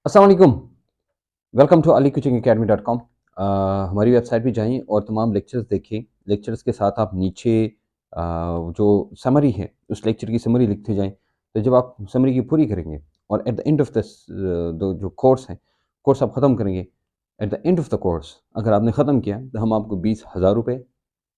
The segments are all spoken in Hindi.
अस्सलाम वालेकुम। Welcome to alicoachingacademy.com। हमारी वेबसाइट पे जाएँ और तमाम लेक्चर्स देखें। लेक्चर्स के साथ आप नीचे जो समरी है, उस लेक्चर की समरी लिखते जाएँ। तो जब आप समरी की पूरी करेंगे और at the end of this the जो कोर्स है, कोर्स आप ख़त्म करेंगे। At the end of the course अगर आपने ख़त्म किया, तो हम आपको ₹20,000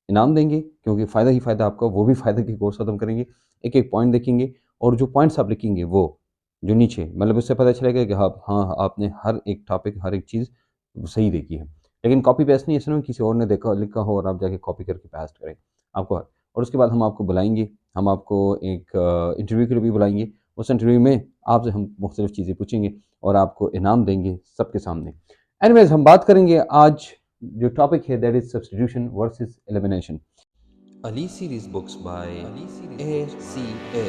इनाम देंगे, क्योंकि फ़ायदा ही फ़ायदा आपका, वो भी फ़ायदा की कोर्स ख़त्म करेंगे। एक-एक पॉइंट देखेंगे और जो पॉइंट्स आप लिखेंगे वो जो नीचे मतलब उससे पता चलेगा कि हाँ, आपने हर एक टॉपिक, हर एक चीज़ सही देखी है। लेकिन कॉपी पेस्ट नहीं, ऐसा ना हो किसी और ने देखा लिखा हो और आप जाके कॉपी करके पेस्ट करें। आपको और उसके बाद हम आपको बुलाएँगे, हम आपको एक इंटरव्यू के लिए भी बुलाएँगे। उस इंटरव्यू में आपसे हम मुख्तलिफ़ चीज़ें पूछेंगे और आपको इनाम देंगे सबके सामने। एनीवेज़ हम बात करेंगे आज जो टॉपिक है that is substitution versus elimination. Ali series books by ACA।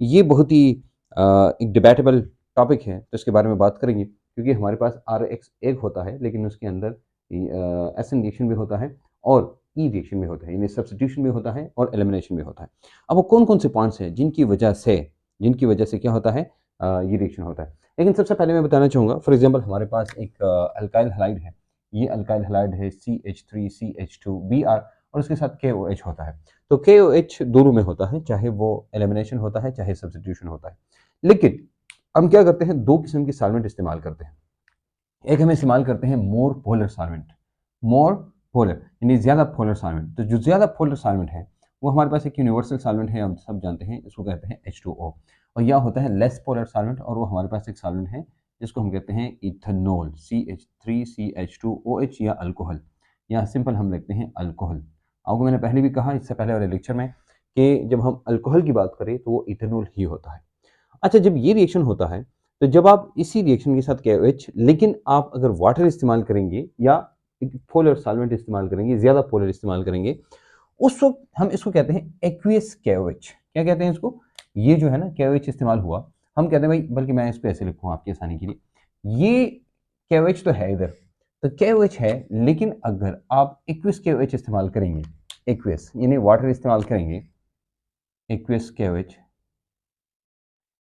ये बहुत ही एक डिबेटेबल टॉपिक है, तो इसके बारे में बात करेंगे, क्योंकि हमारे पास RX एक होता है, लेकिन उसके अंदर SN रिएक्शन भी होता है और E रिएक्शन भी होता है, यानी सब्स्टिट्यूशन भी होता है और एलिमिनेशन भी होता है। अब वो कौन-कौन से पॉइंट्स हैं जिनकी वजह से क्या होता है, ये रिएक्शन होता है। लेकिन सबसे पहले मैं बताना चाहूँगा, फॉर एग्ज़ाम्पल हमारे पास एक अल्काइल हैलाइड है। ये अल्काइल हैलाइड है CH3CH2Br और उसके साथ KOH होता है। तो KOH दोनों में होता है, चाहे वो एलिमिनेशन होता है, चाहे सब्स्टिट्यूशन होता है। लेकिन हम क्या करते हैं, 2 किस्म की सॉल्वेंट इस्तेमाल करते हैं। एक हम इस्तेमाल करते हैं more polar solvent, more polar यानी ज़्यादा पोलर सॉल्वेंट। तो जो ज़्यादा पोलर सॉल्वेंट है, वो हमारे पास एक यूनिवर्सल सॉल्वेंट है, हम सब जानते हैं, इसको कहते हैं H2O। और या होता है लेस पोलर सॉल्वेंट, और वो हमारे पास एक सॉल्वेंट है जिसको हम कहते हैं इथेनॉल, CH3CH2OH या अल्कोहल, या सिंपल हम लिखते हैं अल्कोहल। आपको मैंने पहले भी कहा इससे पहले वाले लेक्चर में कि जब हम अल्कोहल की बात करें तो वो इथेनॉल ही होता है। अच्छा, जब ये रिएक्शन होता है, तो जब आप इसी रिएक्शन के साथ KOH, लेकिन आप अगर वाटर इस्तेमाल करेंगे या एक पोलर सॉल्वेंट इस्तेमाल करेंगे, ज़्यादा पोलर इस्तेमाल करेंगे, उस वक़्त हम इसको कहते हैं एक्वियस KOH। क्या कहते हैं इसको? ये जो है ना KOH इस्तेमाल हुआ, हम कहते हैं भाई, बल्कि मैं इसको ऐसे लिखूँ आपकी आसानी के लिए, ये KOH तो है इधर, तो KOH है, लेकिन अगर आप एक्वियस KOH इस्तेमाल करेंगे, एक्वियस यानी वाटर इस्तेमाल करेंगे, एक्वियस KOH,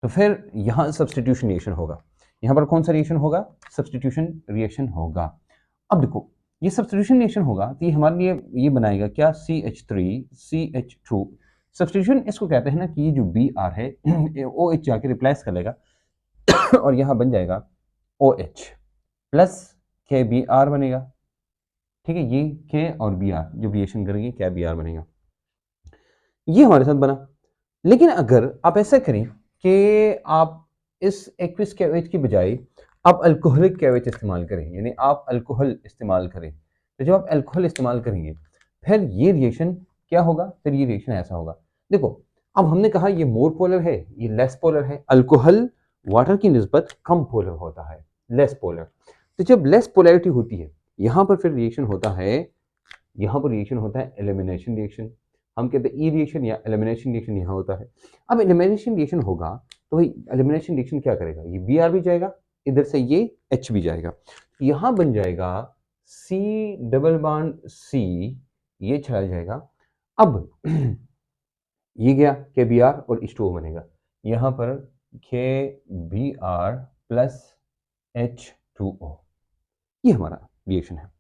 तो फिर यहाँ सब्स्टिट्यूशन रिएक्शन होगा। यहाँ पर कौन सा रिएक्शन होगा? सब्स्टिट्यूशन रिएक्शन होगा। अब देखो, ये सब्स्टिट्यूशन रिएक्शन होगा तो ये हमारे लिए ये बनाएगा क्या? CH3CH2। सब्स्टिट्यूशन इसको कहते हैं ना कि ये जो Br है OH जाके रिप्लेस कर लेगा और यहाँ बन जाएगा OH प्लस KBr बनेगा। ठीक है, ये K और Br जब रिएक्शन करेंगे KBr बनेगा। ये हमारे साथ बना। लेकिन अगर आप ऐसा करें कि आप इस एक्वियस KOH की बजाय आप अल्कोहलिक KOH इस्तेमाल करें, यानी आप अल्कोहल इस्तेमाल करें, तो जब आप अल्कोहल इस्तेमाल करेंगे, फिर ये रिएक्शन क्या होगा? फिर ये रिएक्शन ऐसा होगा। देखो, अब हमने कहा ये मोर पोलर है, ये लेस पोलर है। अल्कोहल वाटर की निस्बत कम पोलर होता है, लेस पोलर। तो जब लेस पोलैरिटी होती है, यहाँ पर फिर रिएक्शन होता है, यहाँ पर रिएक्शन होता है एलिमिनेशन रिएक्शन। हम कहते हैं ई रिएक्शन या एलिमिनेशन रिएक्शन यहाँ होता है। अब एलिमिनेशन रिएक्शन होगा तो भाई एलिमिनेशन रिएक्शन क्या करेगा? ये Br भी जाएगा, इधर से ये H भी जाएगा, यहाँ बन जाएगा C डबल बॉन्ड C, ये चला जाएगा। अब ये गया KBr और H2O बनेगा, यहाँ पर KBr प्लस H2O, ये हमारा रिएक्शन है।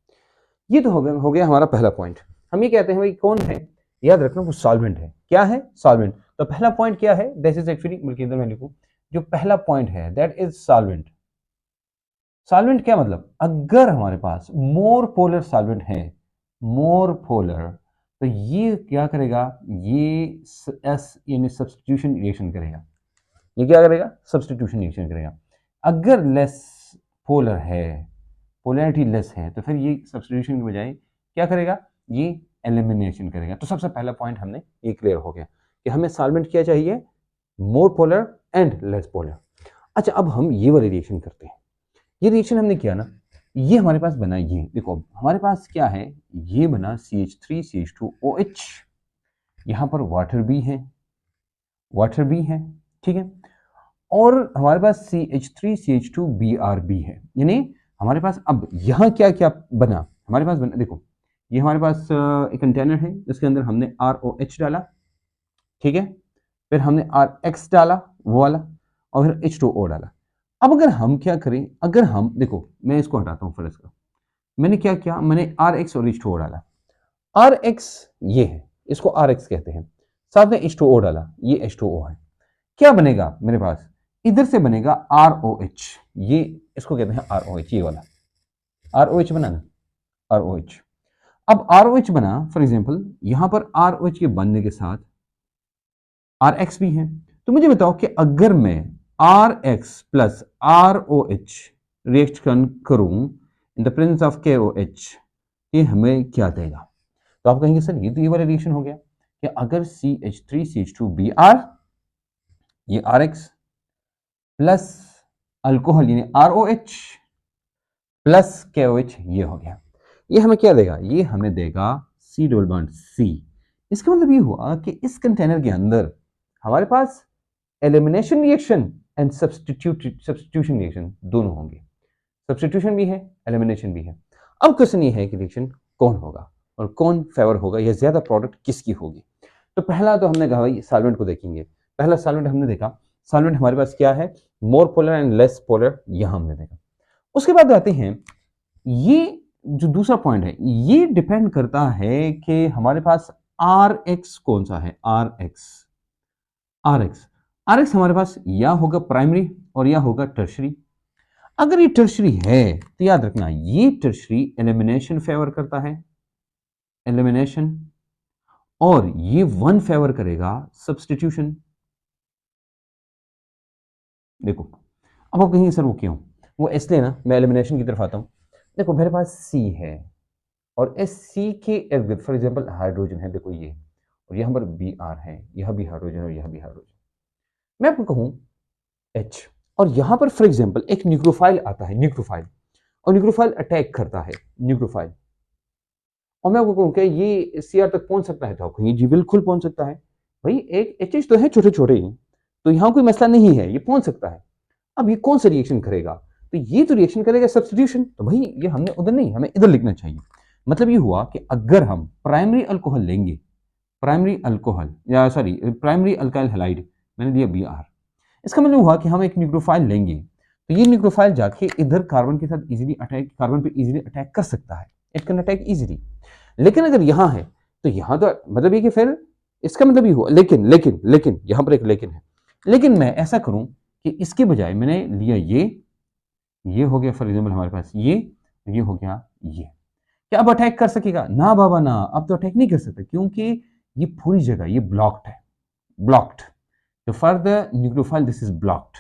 ये तो हो गया हमारा पहला पॉइंट। हम ये कहते हैं भाई कौन है? याद रखना वो सॉल्वेंट है। क्या है? सॉल्वेंट। तो पहला पॉइंट क्या है? दिस इज एक्चुअली, बल्कि इधर मैं लिखूं, जो पहला पॉइंट है दैट इज सॉल्वेंट। सॉल्वेंट क्या मतलब? अगर हमारे पास मोर पोलर सॉल्वेंट है, मोर पोलर, तो ये क्या करेगा? ये एस यानी सब्स्टिट्यूशन रिएक्शन करेगा। ये क्या करेगा? सब्स्टिट्यूशन रिएक्शन करेगा। अगर लेस पोलर है, पोलैरिटी लेस है, तो फिर ये सब्स्टिट्यूशन की बजाय क्या करेगा? ये एलिमिनेशन करेगा। तो सबसे पहला पॉइंट हमने ये क्लियर हो गया कि हमें सॉल्वेंट क्या चाहिए? More polar and less polar. अच्छा, अब हम ये वाले रिएक्शन करते हैं। ये रिएक्शन हमने किया ना, ये हमारे पास बना, ये देखो हमारे पास क्या है, ये बना CH3CH2OH, यहाँ पर वाटर भी है, वाटर भी है, ठीक है, और हमारे पास CH3CH2Br भी है। यानी हमारे पास अब यहाँ क्या क्या बना? हमारे पास बना, देखो ये हमारे पास एक कंटेनर है, इसके अंदर हमने ROH डाला, ठीक है, फिर हमने RX डाला वो वाला, और फिर H2O डाला। अब अगर हम क्या करें, अगर हम देखो, मैं इसको हटाता हूँ फर्स्ट का, मैंने क्या किया, मैंने RX और H2O डाला। RX ये है, इसको RX कहते हैं, साथ में H2O डाला, ये H2O है। क्या बनेगा मेरे पास, इधर से बनेगा ROH, ये इसको कहते हैं ROH, ये वाला ROH बना ना, ROH। अब ROH बना, फॉर एग्जांपल यहां पर ROH के बनने के साथ RX भी है, तो मुझे बताओ कि अगर मैं RX प्लस ROH रिएक्शन करूं in the presence of KOH, ये हमें क्या देगा? तो आप कहेंगे सर ये तो ये वाला रिएक्शन हो गया कि अगर CH3CH2Br, ये RX प्लस अल्कोहल यानी ROH प्लस KOH, ये हो गया। ये हमें क्या देगा? ये हमें देगा C डबल बॉन्ड C। इसका मतलब ये हुआ कि इस कंटेनर के अंदर हमारे पास elimination reaction and substitution reaction दोनों होंगे। सब्स्टिट्यूशन भी है, एलिमिनेशन भी है। अब क्वेश्चन ये है कि रिएक्शन कौन होगा और कौन फेवर होगा या ज्यादा प्रोडक्ट किसकी होगी। तो पहला तो हमने कहा भाई सॉल्वेंट को देखेंगे। पहला सॉल्वेंट हमने देखा, सॉल्वेंट हमारे पास क्या है, more polar and less polar, यह हमने देखा। उसके बाद आते हैं, ये जो दूसरा पॉइंट है ये डिपेंड करता है कि हमारे पास RX कौन सा है, RX हमारे पास या होगा प्राइमरी और या होगा टर्शरी। अगर ये टर्शरी है तो याद रखना ये टर्शरी एलिमिनेशन फेवर करता है, एलिमिनेशन, और ये वन फेवर करेगा सब्स्टिट्यूशन। देखो, अब आप कहेंगे सर वो क्यों, वो इसलिए ना, मैं एलिमिनेशन की तरफ आता हूं। देखो मेरे पास C है और इस C के इर्द गिर्द फॉर एग्जाम्पल हाइड्रोजन है, देखो ये, और यहाँ पर Br है, यह भी हाइड्रोजन और यह भी हाइड्रोजन। मैं आपको कहूँ H, और यहाँ पर फॉर एग्जाम्पल एक न्यूक्लियोफाइल आता है, न्यूक्लियोफाइल, और न्यूक्लियोफाइल अटैक करता है, न्यूक्लियोफाइल, और मैं आपको कहूँ कि ये Cr तक पहुंच सकता है, तो आप कहेंगे जी बिल्कुल पहुंच सकता है। भाई एक HH तो है छोटे छोटे ही, तो यहाँ कोई मसला नहीं है, ये पहुंच सकता है। अब ये कौन सा रिएक्शन करेगा, तो ये तो रिएक्शन करेगा सब्स्टिट्यूशन। तो भाई ये हमने उधर नहीं, हमें इधर लिखना चाहिए। मतलब ये हुआ कि अगर हम प्राइमरी अल्कोहल लेंगे, प्राइमरी अल्कोहल या सॉरी प्राइमरी अल्काइल हैलाइड, मैंने दिया Br, इसका मतलब हुआ कि हम एक न्यूक्लियोफाइल लेंगे, तो ये न्यूक्लियोफाइल जाके इधर कार्बन के साथ इजीली अटैक, कार्बन पे इजीली अटैक कर सकता है, इट कैन अटैक इजीली। लेकिन अगर यहाँ है तो यहाँ तो मतलब ये कि फिर इसका मतलब ये हुआ, लेकिन लेकिन लेकिन यहाँ पर एक लेकिन है, लेकिन मैं ऐसा करूं कि इसके बजाय मैंने लिया ये हो गया फॉर एग्जाम्पल हमारे पास ये हो गया ये, क्या अब अटैक कर सकेगा? ना बाबा ना, अब तो अटैक नहीं कर सकता, क्योंकि ये पूरी जगह ये ब्लॉक्ड है, ब्लॉक्ड। तो for the nucleophile this is blocked,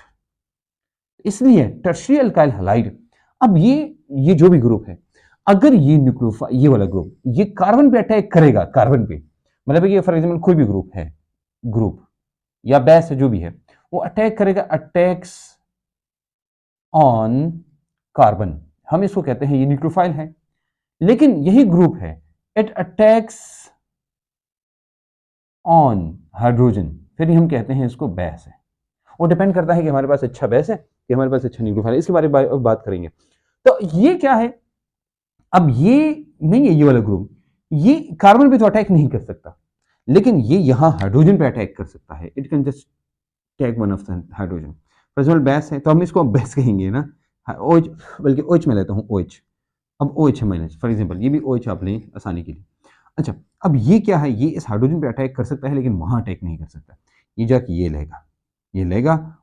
इसलिए टर्शियरी अल्काइल हैलाइड, अब ये जो भी ग्रुप है, अगर ये न्यूक्लियोफाइल, ये वाला ग्रुप, ये कार्बन पे अटैक करेगा, कार्बन पे, मतलब ये फॉर एग्जाम्पल कोई भी ग्रुप है, ग्रुप या बेस है जो भी है, वो अटैक करेगा, अटैक्स ऑन कार्बन, हम इसको कहते हैं ये न्यूक्लियोफाइल है। लेकिन यही ग्रुप है, इट अटैक्स ऑन हाइड्रोजन, फिर हम कहते हैं इसको बेस है। वो डिपेंड करता है कि हमारे पास अच्छा बेस है कि हमारे पास अच्छा न्यूक्लियोफाइल है, इसके बारे में बात करेंगे। तो ये क्या है, अब ये नहीं है ये वाला ग्रुप, ये कार्बन पे तो अटैक नहीं कर सकता, लेकिन ये यहां हाइड्रोजन पे अटैक कर सकता है, it can just take one of the hydrogen. For example base है तो हम इसको बेस कहेंगे ना, OH, बल्कि OH में लेता हूँ, OH, अब OH है माइनस, फॉर एग्जाम्पल ये भी OH आप लें आसानी के लिए। अच्छा, अब ये क्या है, ये इस हाइड्रोजन पे अटैक कर सकता है लेकिन वहां अटैक नहीं कर सकता, ये जाके ये लेगा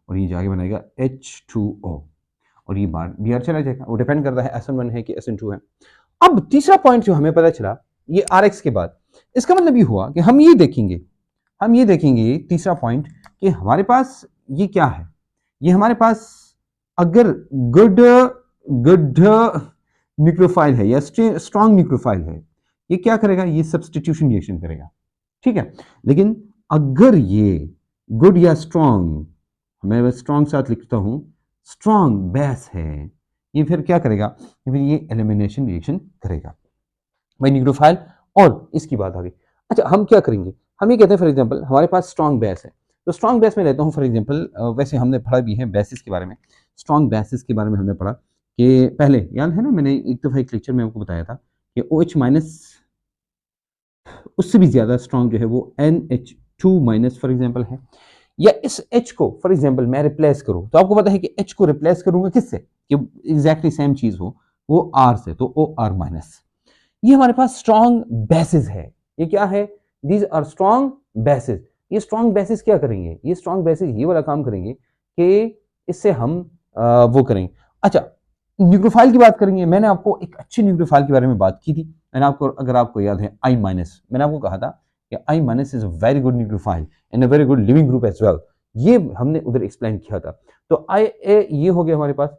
और ये जाके बनाएगा H2O, और ये बार Br चला जाएगा, वो डिपेंड करता है SN1 है कि SN2 है। अब तीसरा पॉइंट जो हमें पता चला, ये RX के बाद, इसका मतलब ये हुआ कि हम ये देखेंगे तीसरा पॉइंट कि हमारे पास ये क्या है, ये हमारे पास अगर गुड गुड न्यूक्लियोफाइल है या स्ट्रॉन्ग न्यूक्लियोफाइल है, ये क्या करेगा, ये सब्स्टिट्यूशन रिएक्शन करेगा, ठीक है। लेकिन अगर ये गुड या स्ट्रॉन्ग, मैं स्ट्रॉन्ग साथ लिखता हूं, स्ट्रॉन्ग बेस है, ये फिर क्या करेगा, फिर ये एलिमिनेशन रिएक्शन करेगा भाई न्यूक्लियोफाइल। और इसकी बात आ गई, अच्छा हम क्या करेंगे, हम ये कहते हैं फॉर एग्जांपल हमारे पास स्ट्रॉन्ग बेस है, तो स्ट्रॉन्ग बेस में लेता हूँ फॉर एग्जांपल, वैसे हमने पढ़ा भी है बेसिस के बारे में, स्ट्रॉन्ग बेसिस के बारे में हमने पढ़ा कि पहले याद है ना, मैंने एक दफ़ा एक लेक्चर में आपको बताया था कि OH माइनस उससे भी ज़्यादा स्ट्रॉन्ग जो है वो NH2 माइनस फॉर एग्जाम्पल है। या इस H को फॉर एग्जाम्पल मैं रिप्लेस करूँ, तो आपको पता है कि H को रिप्लेस करूंगा किससे, कि एग्जैक्टली सेम चीज़ हो, वो R से, तो OR माइनस। ये हमारे पास स्ट्रॉन्ग बेसिस है। ये क्या है? These are strong bases. ये स्ट्रॉन्ग बेसिस क्या करेंगे? ये स्ट्रॉन्ग बेसिस ये वाला काम करेंगे कि इससे हम वो करेंगे। अच्छा, न्यूक्लियोफाइल की बात करेंगे। मैंने आपको एक अच्छी न्यूक्लियोफाइल के बारे में बात की थी। मैंने आपको, अगर आपको याद है, I माइनस, मैंने आपको कहा था कि I minus is a very good nucleophile and a very good leaving group as well. ये हमने उधर एक्सप्लेन किया था। तो IA ये हो गया हमारे पास।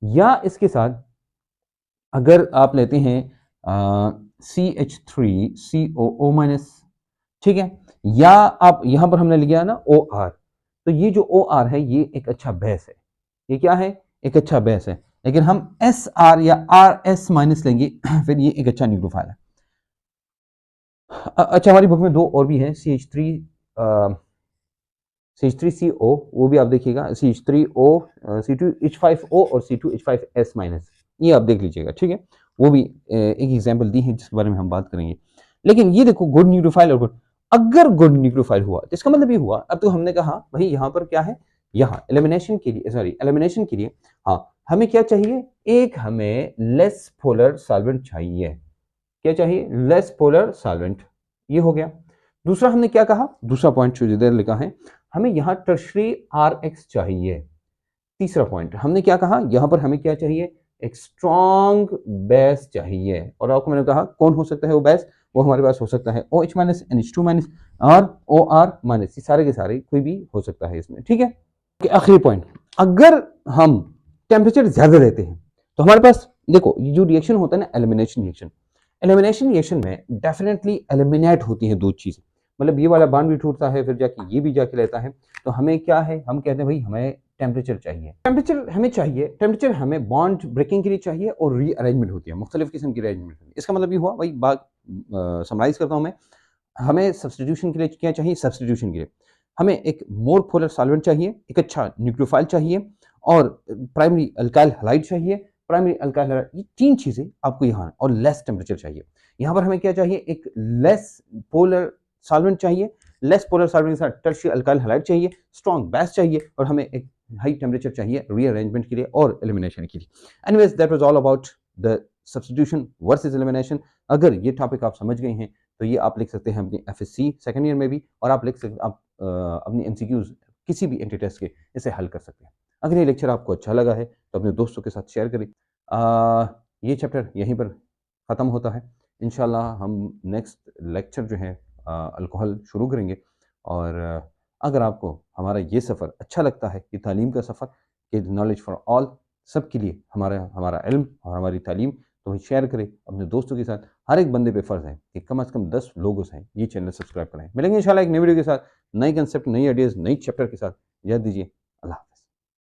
या इसके साथ अगर आप लेते हैं CH3COO माइनस, ठीक है, या आप यहां पर हमने लिया ना OR, तो ये जो OR है ये एक अच्छा बेस है। ये क्या है? एक अच्छा बेस है। लेकिन हम SR या RS माइनस लेंगे फिर ये एक अच्छा न्यूक्लियोफाइल है। अच्छा, हमारी बुक में दो और भी हैं, CH3CO, वो भी आप देखिएगा, CH3O, C2H5O और C2H5S माइनस, ये आप देख लीजिएगा, ठीक है। वो भी एक एग्जांपल दी है जिसके बारे में हम बात करेंगे। लेकिन ये देखो, गुड न्यूक्लियोफाइल और गुड, अगर गुड न्यूक्लियोफाइल हुआ तो इसका मतलब ये हुआ, अब तो हमने कहा भाई यहाँ पर क्या है, यहाँ एलिमिनेशन के लिए, सॉरी एलिमिनेशन के लिए, हाँ, हमें क्या चाहिए? एक हमें लेस पोलर सॉल्वेंट चाहिए। क्या चाहिए? Less polar solvent. ये हो गया। दूसरा हमने क्या कहा? दूसरा पॉइंट जो इधर लिखा है, हमें यहां टर्शरी RX चाहिए। तीसरा पॉइंट हमने क्या कहा? यहां पर हमें क्या चाहिए? एक स्ट्रॉन्ग बेस चाहिए। और आपको मैंने कहा कौन हो सकता है वो बेस? वो हमारे पास हो सकता है OH माइनस, NH2 माइनस और OR माइनस। ये सारे के सारे कोई भी हो सकता है इसमें, ठीक है। आखिरी पॉइंट, अगर हम टेम्परेचर ज्यादा देते हैं तो हमारे पास देखो, ये जो रिएक्शन होता है ना, एलिमिनेशन रिएक्शन, एलिमिनेशन रिएक्शन में डेफिनेटली एलिमिनेट होती है दो चीजें। मतलब ये वाला बॉन्ड भी टूटता है, फिर जाके ये भी जाके लेता है। तो हमें क्या है? हम कहते हैं भाई हमें टेम्परेचर चाहिए, टेम्परेचर हमें चाहिए, टेम्परेचर हमें बॉन्ड ब्रेकिंग के लिए चाहिए और रीअरेंजमेंट होती है, मुख्तलिफ किस्म की अरेंजमेंट होती है। इसका मतलब ये हुआ भाई, बात समराइज करता हूँ मैं, हमें सब्सटीट्यूशन के लिए क्या चाहिए? सब्सटीट्यूशन के लिए हमें एक मोर पोलर सॉल्वेंट चाहिए, एक अच्छा न्यूक्लियोफाइल चाहिए और प्राइमरी अल्काइल हैलाइड चाहिए। प्राइमरी अल्काइल हैलाइड, ये तीन चीजें आपको यहाँ, और लेस टेम्परेचर चाहिए। यहाँ पर हमें क्या चाहिए? एक लेस पोलर सॉल्वेंट चाहिए, लेस पोलर सॉल्वेंट के साथ टर्शियरी अल्काइल हैलाइड चाहिए, स्ट्रॉन्ग बेस चाहिए, और हमें एक हाई टेम्परेचर चाहिए रीअरेंजमेंट के लिए और एलिमिनेशन के लिए। Anyways, that was all about the substitution versus elimination. अगर ये टॉपिक आप समझ गए हैं तो ये आप लिख सकते हैं अपनी FSC सेकंड ईयर में भी, और आप लिख सकते, आप अपनी MCQs किसी भी एंट्री टेस्ट के इसे हल कर सकते हैं। अगर ये लेक्चर आपको अच्छा लगा है तो अपने दोस्तों के साथ शेयर करें। ये चैप्टर यहीं पर ख़त्म होता है। इंशाल्लाह हम नेक्स्ट लेक्चर जो है अल्कोहल शुरू करेंगे। और अगर आपको हमारा ये सफ़र अच्छा लगता है, ये तालीम का सफ़र, कि नॉलेज फॉर ऑल, सब के लिए हमारा हमारा इल्म और हमारी तालीम, तो शेयर करें अपने दोस्तों के साथ। हर एक बंदे पे फ़र्ज़ है कि कम से कम 10 लोगों से ये चैनल सब्सक्राइब करें। मिलेंगे इंशाल्लाह एक नई वीडियो के साथ, नए कंसेप्ट, नई आइडियाज़, नई चैप्टर के साथ। इजाज़त दीजिए।